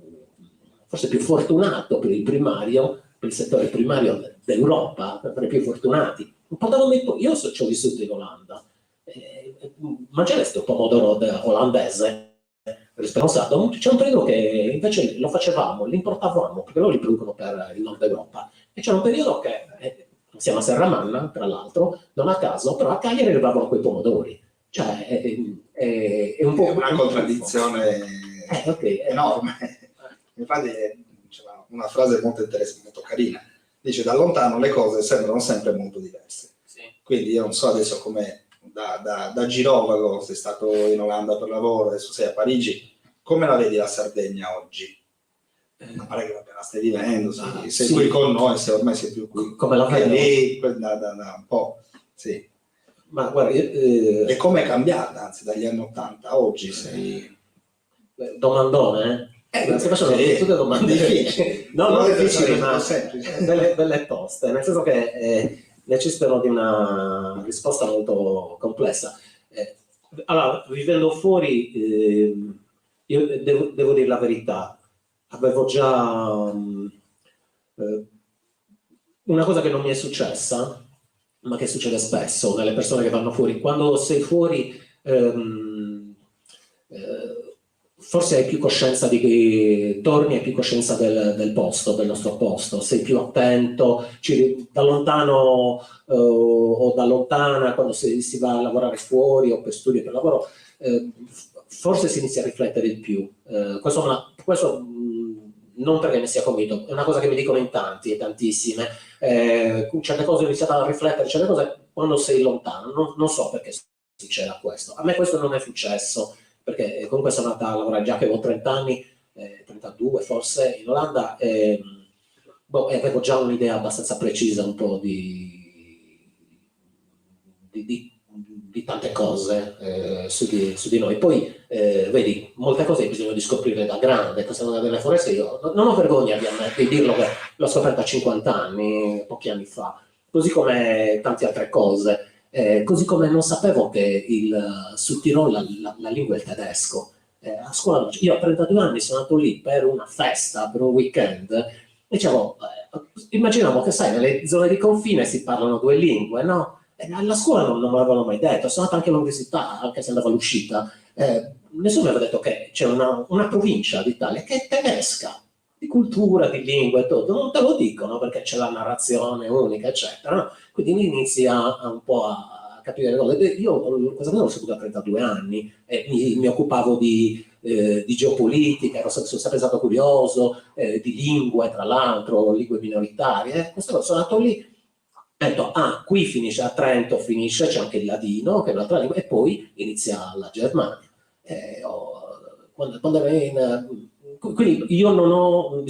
Speaker 8: fortunato per il primario, per il settore primario d'Europa, per i più fortunati. Io ci ho vissuto in Olanda, mangiare questo pomodoro olandese rispensato, c'è un periodo che invece lo facevamo, li importavamo, perché loro li producono per il nord Europa, e c'era un periodo che, siamo a Serramanna, tra l'altro, non a caso, però a Cagliari arrivavano quei pomodori. Cioè, è un po'
Speaker 7: una contraddizione enorme. Infatti c'è una frase molto interessante, molto carina. Dice: da lontano le cose sembrano sempre molto diverse. Sì. Quindi io non so adesso come da girovago, sei stato in Olanda per lavoro, adesso sei a Parigi, come la vedi la Sardegna oggi? Ma pare che la stai vivendo, sei qui con noi, se ormai sei più qui.
Speaker 8: Come la vedo?
Speaker 7: Lì, da un po', sì.
Speaker 8: Ma guarda,
Speaker 7: e come è cambiata, anzi, dagli anni 80 a oggi sei...
Speaker 8: Domandone, si facciano tutte domande difficili. Non difficili, ma belle toste, nel senso che necessitano di una risposta molto complessa. Allora, vivendo fuori, io devo dire la verità, avevo già una cosa che non mi è successa, ma che succede spesso nelle persone che vanno fuori. Quando sei fuori, forse hai più coscienza torni, hai più coscienza del posto, del nostro posto, sei più attento, da lontano o da lontana, quando si va a lavorare fuori o per studio o per lavoro, forse si inizia a riflettere di più. Questo non perché ne sia convinto, è una cosa che mi dicono in tanti e tantissime. Certe cose ho iniziato a riflettere, certe cose quando sei lontano, non so perché succeda questo. A me questo non è successo, perché comunque sono andata a lavorare già che avevo 30 anni, 32 forse, in Olanda, e avevo già un'idea abbastanza precisa un po' di tante cose su di noi. Poi vedi, molte cose hai bisogno di scoprire da grande. Questa cosa delle foreste io non ho vergogna di dirlo, che l'ho scoperta a 50 anni, pochi anni fa, così come tante altre cose. Così come non sapevo che sul Tirolo la lingua è il tedesco. A scuola, io a 32 anni sono andato lì per una festa, per un weekend, e dicevo, immaginavo che sai, nelle zone di confine si parlano 2 lingue, no? Alla scuola non me l'avevano mai detto, sono andato anche all'università, anche se andavo all'uscita, nessuno mi aveva detto che c'è una provincia d'Italia che è tedesca, di cultura, di lingua e tutto, non te lo dicono perché c'è la narrazione unica, eccetera, no? Quindi inizi un po' a capire le cose. Io questa cosa l'ho saputa a 32 anni, mi occupavo di di geopolitica, sono sempre stato curioso, di lingue, tra l'altro, lingue minoritarie. Questo sono andato lì, ho detto, qui finisce a Trento, finisce, c'è anche il ladino, che è un'altra lingua, e poi inizia la Germania. Quando quindi io non ho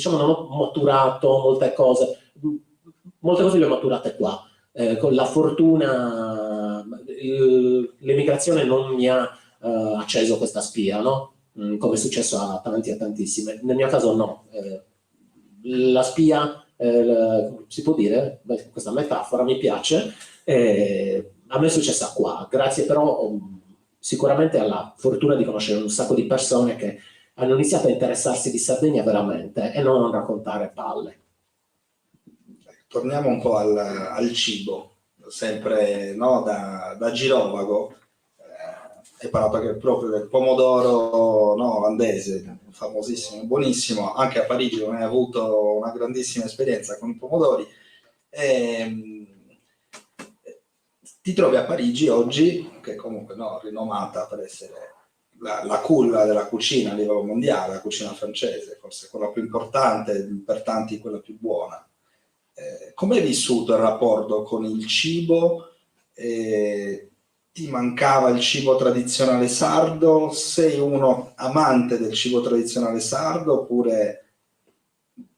Speaker 8: maturato molte cose le ho maturate qua, con la fortuna l'emigrazione non mi ha acceso questa spia, no? Come è successo a tantissime. Nel mio caso no, la spia, si può dire, questa metafora mi piace, a me è successa qua, grazie però sicuramente alla fortuna di conoscere un sacco di persone che hanno iniziato a interessarsi di Sardegna veramente e non a raccontare palle.
Speaker 7: Torniamo un po' al cibo, sempre no, da girovago. Hai parlato anche proprio del pomodoro olandese, famosissimo, buonissimo. Anche a Parigi non hai avuto una grandissima esperienza con i pomodori. Ti trovi a Parigi oggi, che comunque rinomata per essere la culla della cucina a livello mondiale, la cucina francese, forse quella più importante, per tanti quella più buona. Come hai vissuto il rapporto con il cibo? Ti mancava il cibo tradizionale sardo? Sei uno amante del cibo tradizionale sardo oppure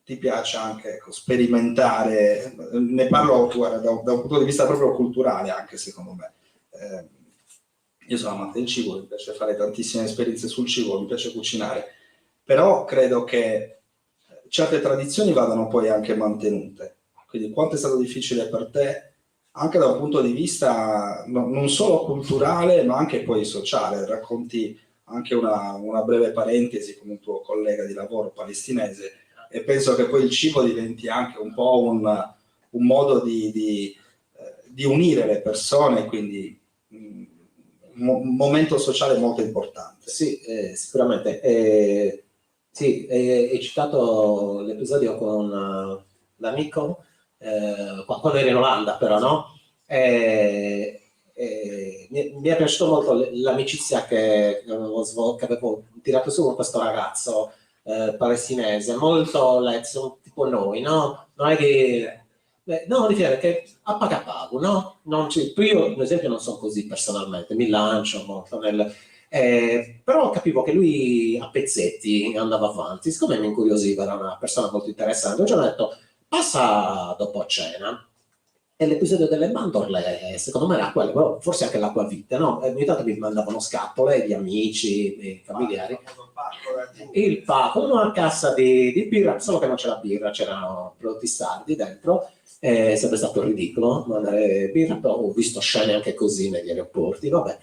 Speaker 7: ti piace anche sperimentare? Ne parlo da un punto di vista proprio culturale anche, secondo me. Io sono amante del cibo, mi piace fare tantissime esperienze sul cibo, mi piace cucinare, però credo che certe tradizioni vadano poi anche mantenute. Quindi quanto è stato difficile per te, anche da un punto di vista non solo culturale, ma anche poi sociale? Racconti anche una breve parentesi con un tuo collega di lavoro palestinese, e penso che poi il cibo diventi anche un po' un modo di unire le persone, quindi un momento sociale molto importante.
Speaker 8: Sì, sicuramente. Sì, hai citato l'episodio con l'amico, quando ero in Olanda però, no? Mi è piaciuto molto l'amicizia che avevo tirato su con questo ragazzo palestinese, molto lezzo, tipo noi, no? Non è che... no, perché a pago, no? Io, ad esempio, non sono così personalmente, mi lancio molto però capivo che lui a pezzetti andava avanti, siccome mi incuriosiva, era una persona molto interessante. Un giorno ho detto, passa dopo cena, e l'episodio delle mandorle, secondo me era quello, però forse anche l'acquavite, no? Ogni tanto mi mandavano scatole di amici, di familiari. Il pacco, una cassa di birra, solo che non c'era birra, c'erano prodotti sardi dentro. È sempre stato ridicolo mandare birra, però ho visto scene anche così negli aeroporti, vabbè.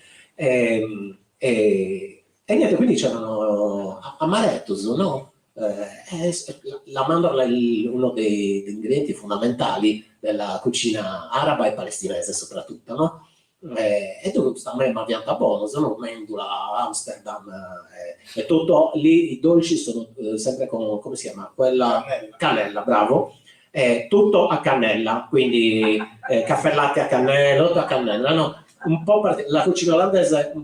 Speaker 8: E niente, quindi c'erano amarettos, no? La mandorla è uno degli ingredienti fondamentali della cucina araba e palestinese soprattutto, no? E tu a me mi avvianta buono, sono Mendula, Amsterdam, e tutto lì. I dolci sono sempre con, come si chiama? Quella cannella, bravo. Tutto a cannella, quindi caffè latte a cannella, tutto a cannella, no? Un po' la cucina olandese,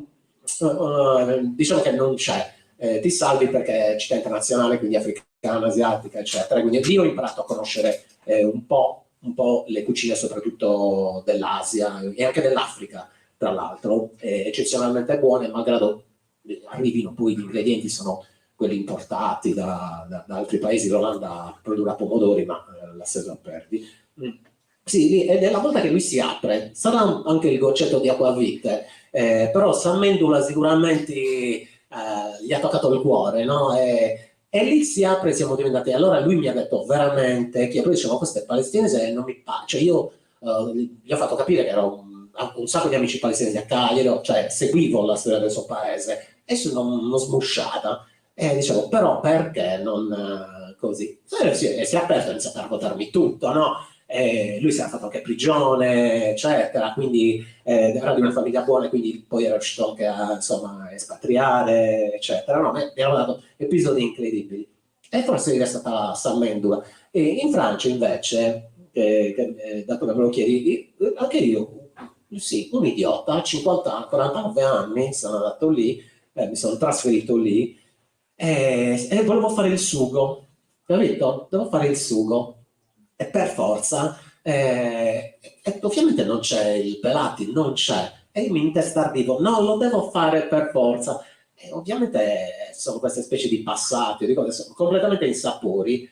Speaker 8: diciamo che non c'è, ti salvi perché è città internazionale, quindi africana, asiatica, eccetera. Quindi io ho imparato a conoscere un po' le cucine soprattutto dell'Asia e anche dell'Africa, tra l'altro, eccezionalmente buone, malgrado arrivino poi gli ingredienti sono quelli importati da altri paesi. L'Olanda produrrà pomodori, ma la sera perdi. Sì, ed è la volta che lui si apre, sarà anche il goccetto di acquavite, però San Mendula sicuramente gli ha toccato il cuore, no? E lì si apre, siamo diventati. Allora lui mi ha detto veramente, che poi dicevo, questo è palestinese e non mi piace. Cioè io gli ho fatto capire che ero un sacco di amici palestinesi a Cagliari, cioè seguivo la storia del suo paese, e sono uno smusciata. E dicevo, però perché non così? Si è aperto, ha iniziato a raccontarmi tutto, no? Lui si era fatto anche prigione, eccetera, quindi era di una famiglia buona, quindi poi era riuscito anche a, insomma, espatriare, eccetera. No, mi hanno dato episodi incredibili. E forse è stata San Mendula. E in Francia, invece, dato che me lo chiedi, anche io, sì, un idiota, 49 anni, sono andato lì, mi sono trasferito lì. e volevo fare il sugo, capito? Devo fare il sugo e per forza, e ovviamente non c'è il Pelati, non c'è, e io mi intestardivo, no, lo devo fare per forza. E ovviamente sono queste specie di passati, di cose, sono completamente insapori,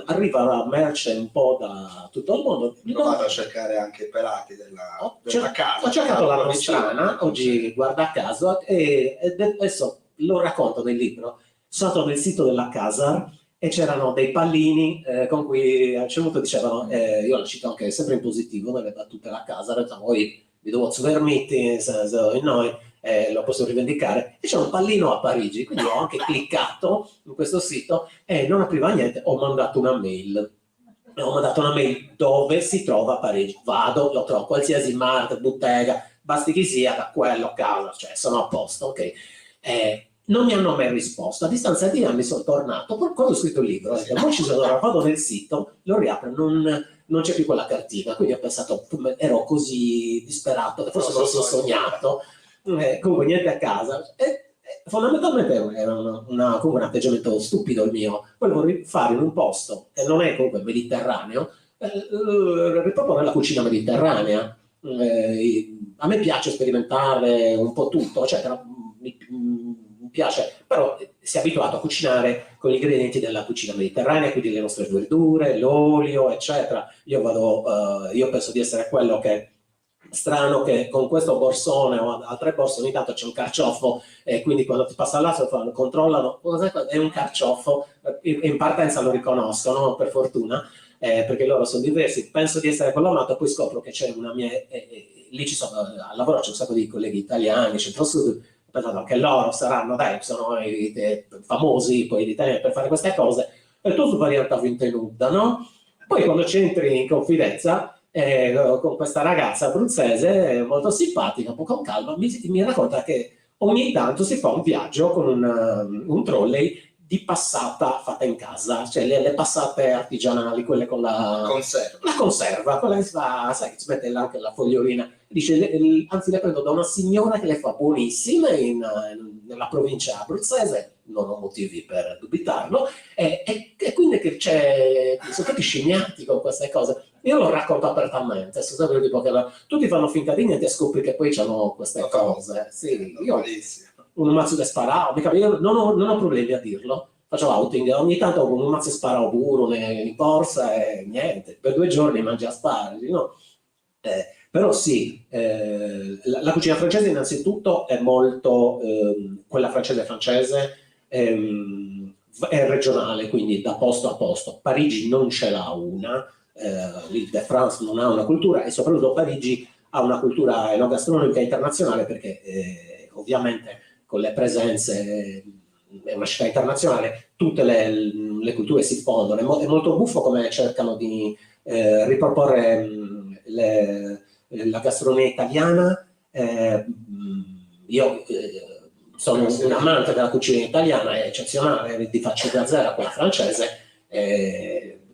Speaker 8: arriva la merce un po' da tutto il mondo.
Speaker 7: Ho provato a cercare anche i pelati della casa.
Speaker 8: Ho cercato la nostrana, oggi guarda caso, e adesso lo racconto nel libro. Sono stato nel sito della casa e c'erano dei pallini con cui a un certo punto dicevano, io l'ho citato anche sempre in positivo nelle battute della casa, ho detto, voi vi devo vermiti, noi lo posso rivendicare, e c'è un pallino a Parigi, quindi ho anche cliccato in questo sito e non apriva niente, ho mandato una mail dove si trova a Parigi, vado, lo trovo, qualsiasi marca, bottega, basti che sia da quello a casa, cioè sono a posto, ok. Non mi hanno mai risposto, a distanza di anni sono tornato, quando ho scritto il libro, vado nel sito, lo riapro, non c'è più quella cartina, quindi ho pensato, ero così disperato, che forse me lo sono sognato, comunque niente a casa. Fondamentalmente era comunque un atteggiamento stupido il mio, volevo fare in un posto che non è comunque mediterraneo, riproporre la cucina mediterranea. A me piace sperimentare un po' tutto, cioè, mi piace, però si è abituato a cucinare con gli ingredienti della cucina mediterranea, quindi le nostre verdure, l'olio, eccetera. Io penso di essere quello che strano, che con questo borsone o altre borse ogni tanto c'è un carciofo, e quindi quando ti passa là controllano cosa è un carciofo, in partenza lo riconoscono per fortuna, perché loro sono diversi. Penso di essere quello amato, poi scopro che c'è una mia lì al lavoro c'è un sacco di colleghi italiani, centro-sud, pensando che loro saranno, sono famosi poi gli italiani per fare queste cose, e tu variante vintenuta, no? Poi quando c'entri in confidenza con questa ragazza abruzzese molto simpatica, un po' con calma, mi racconta che ogni tanto si fa un viaggio con un trolley di passata fatta in casa, cioè le passate artigianali, quelle con la conserva, quella che si fa, sai, si mette anche la fogliolina. Dice, anzi le prendo da una signora che le fa buonissime nella provincia abruzzese, non ho motivi per dubitarlo, e quindi che sono tutti scimmiati con queste cose. Io lo racconto apertamente, tipo che tutti fanno finta di niente e scopri che poi hanno queste cose. Sì, io un mazzo di sparao, io non ho problemi a dirlo, faccio outing, ogni tanto con un mazzo di sparao puro in borsa e niente, per 2 giorni mangi asparagi, no? Però sì, la cucina francese innanzitutto è molto, quella francese, è regionale, quindi da posto a posto. Parigi non ce l'ha una, l'Île de France non ha una cultura, e soprattutto Parigi ha una cultura enogastronomica internazionale, perché ovviamente con le presenze, è una città internazionale, tutte le culture si fondono. È molto buffo come cercano di riproporre la gastronomia italiana. Io sono un amante della cucina italiana, è eccezionale, di faccia da zero quella francese,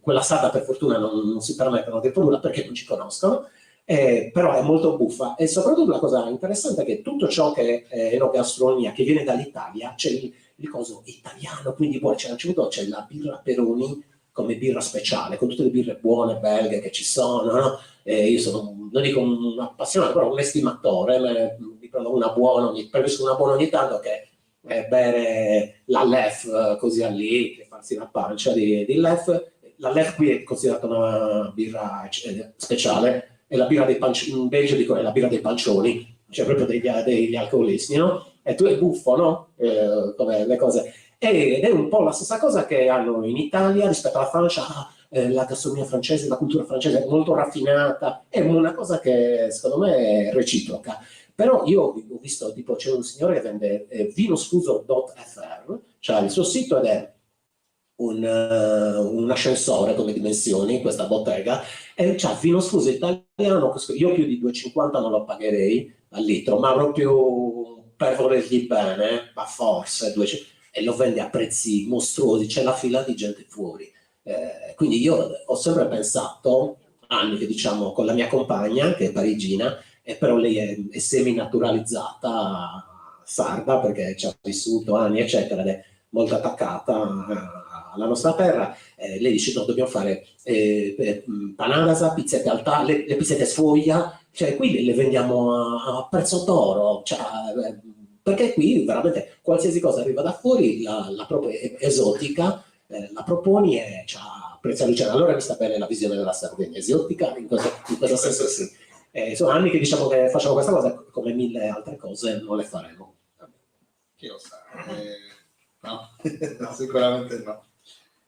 Speaker 8: quella sarda per fortuna non si permettono di produrla perché non ci conoscono, però è molto buffa. E soprattutto la cosa interessante è che tutto ciò che è enogastronomia, che viene dall'Italia, c'è il coso italiano, quindi poi c'è la birra Peroni come birra speciale, con tutte le birre buone, belghe che ci sono, no? Io sono, non dico un appassionato, però un estimatore, mi prendo una buona, ogni tanto, che bere la Lef così lì, che farsi una pancia di Lef. La Lef qui è considerata una birra speciale, e la birra dei pancioni, in Belgio dico è la birra dei pancioni, cioè proprio degli alcolisti, no? E tu è buffo, no? Come le cose. Ed è un po' la stessa cosa che hanno in Italia rispetto alla Francia. La gastronomia francese, la cultura francese è molto raffinata, è una cosa che secondo me è reciproca. Però io ho visto, tipo, c'è un signore che vende vinosfuso.fr, cioè il suo sito, ed è un ascensore con le dimensioni, questa bottega, e c'ha vino sfuso italiano, io più di 2,50 non lo pagherei al litro, ma proprio per volergli bene, ma forse 200, e lo vende a prezzi mostruosi, c'è la fila di gente fuori. Quindi io ho sempre pensato, anni che diciamo con la mia compagna, che è parigina, però lei è semi-naturalizzata sarda, perché ci ha vissuto anni, eccetera, ed è molto attaccata alla nostra terra. Lei dice: no, dobbiamo fare panarasa, pizzette le pizzette sfoglia, cioè qui le vendiamo a prezzo d'oro, cioè, perché qui veramente qualsiasi cosa arriva da fuori, la proprio esotica, la proponi e c'ha prezzo allucinante. Allora mi sta bene la visione della Sardegna esotica, in questo senso sì. Sono anni che diciamo che facciamo questa cosa, come 1000 altre cose non le faremo.
Speaker 7: Chi lo sa? No, sicuramente no.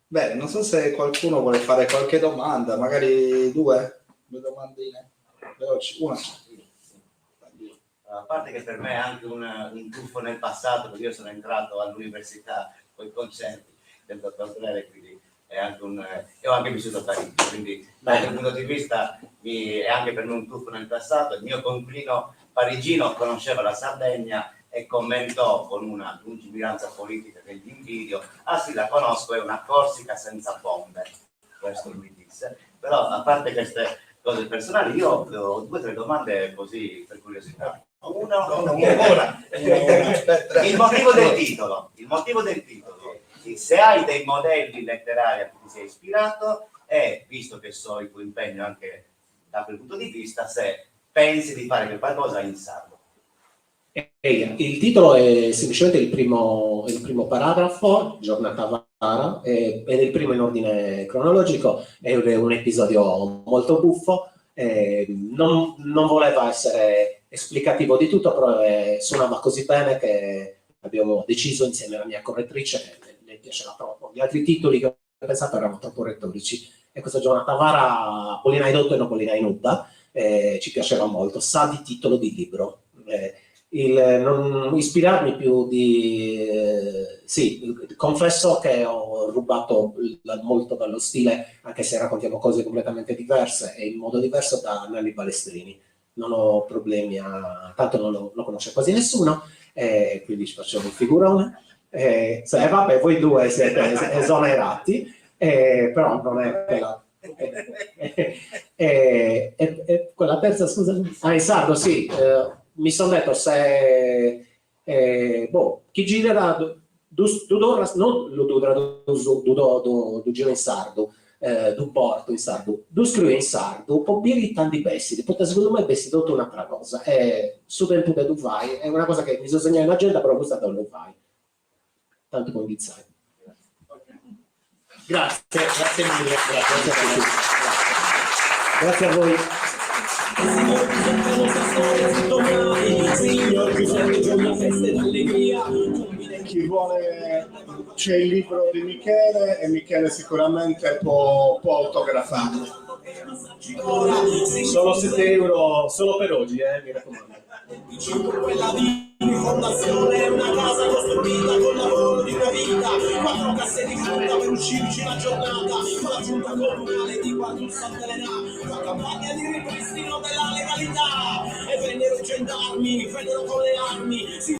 Speaker 7: Bene, non so se qualcuno vuole fare qualche domanda, magari due domandine veloci. Una.
Speaker 9: A parte che per me è anche un tuffo nel passato, perché io sono entrato all'università con i concerti del dottor Drele, quindi è anche io ho anche vissuto a Parigi, quindi da quel punto di vista è anche per me un tuffo nel passato. Il mio coinquilino parigino conosceva la Sardegna e commentò con una lungimiranza politica che gli invidio: ah sì, la conosco, è una Corsica senza bombe, questo lui disse. Però a parte queste cose personali, io ho 2 o 3 domande così per curiosità. Il motivo del titolo, se hai dei modelli letterari a cui ti sei ispirato, e visto che so il tuo impegno anche da quel punto di vista, se pensi di fare qualcosa in sardo.
Speaker 8: Il titolo è semplicemente il primo paragrafo, Giornata Vara, ed è il primo in ordine cronologico, è un episodio molto buffo, non voleva essere esplicativo di tutto, però suonava così bene che abbiamo deciso insieme alla mia correttrice, le piaceva troppo. Gli altri titoli che ho pensato erano troppo retorici, e questa Giornata Vara, Polinai Dotto e non Polinai Nuda, ci piaceva molto, sa di titolo di libro. Non ispirarmi più di sì, confesso che ho rubato molto dallo stile, anche se raccontiamo cose completamente diverse e in modo diverso, da Nanni Balestrini. Non ho problemi tanto non lo conosce quasi nessuno, quindi ci facciamo un figurone. Vabbè, voi due siete esonerati, però non è quella. Quella terza, scusa, in sardo, sì. Mi sono detto, se chi girerà du giro in sardo, du porto in sardo, du scrive in sardo, può bere tanti bessi, potete secondo me bessi tutto un'altra cosa, su tempo che tu vai, è una cosa che mi sono segnato in agenda, però questa non lo fai, tanto con iniziare. Grazie mille, grazie a voi.
Speaker 4: Chi vuole, c'è il libro di Michele, e Michele sicuramente può autografarlo.
Speaker 8: Solo 7 euro solo per oggi, mi raccomando.
Speaker 10: Quella di fondazione è una casa costruita con lavoro di una vita, 4 casse di frutta per uscirci la giornata, con la giunta comunale di quanto s'avvelerà, la campagna di ripristino della legalità, e vennero i gendarmi, vennero con le armi, si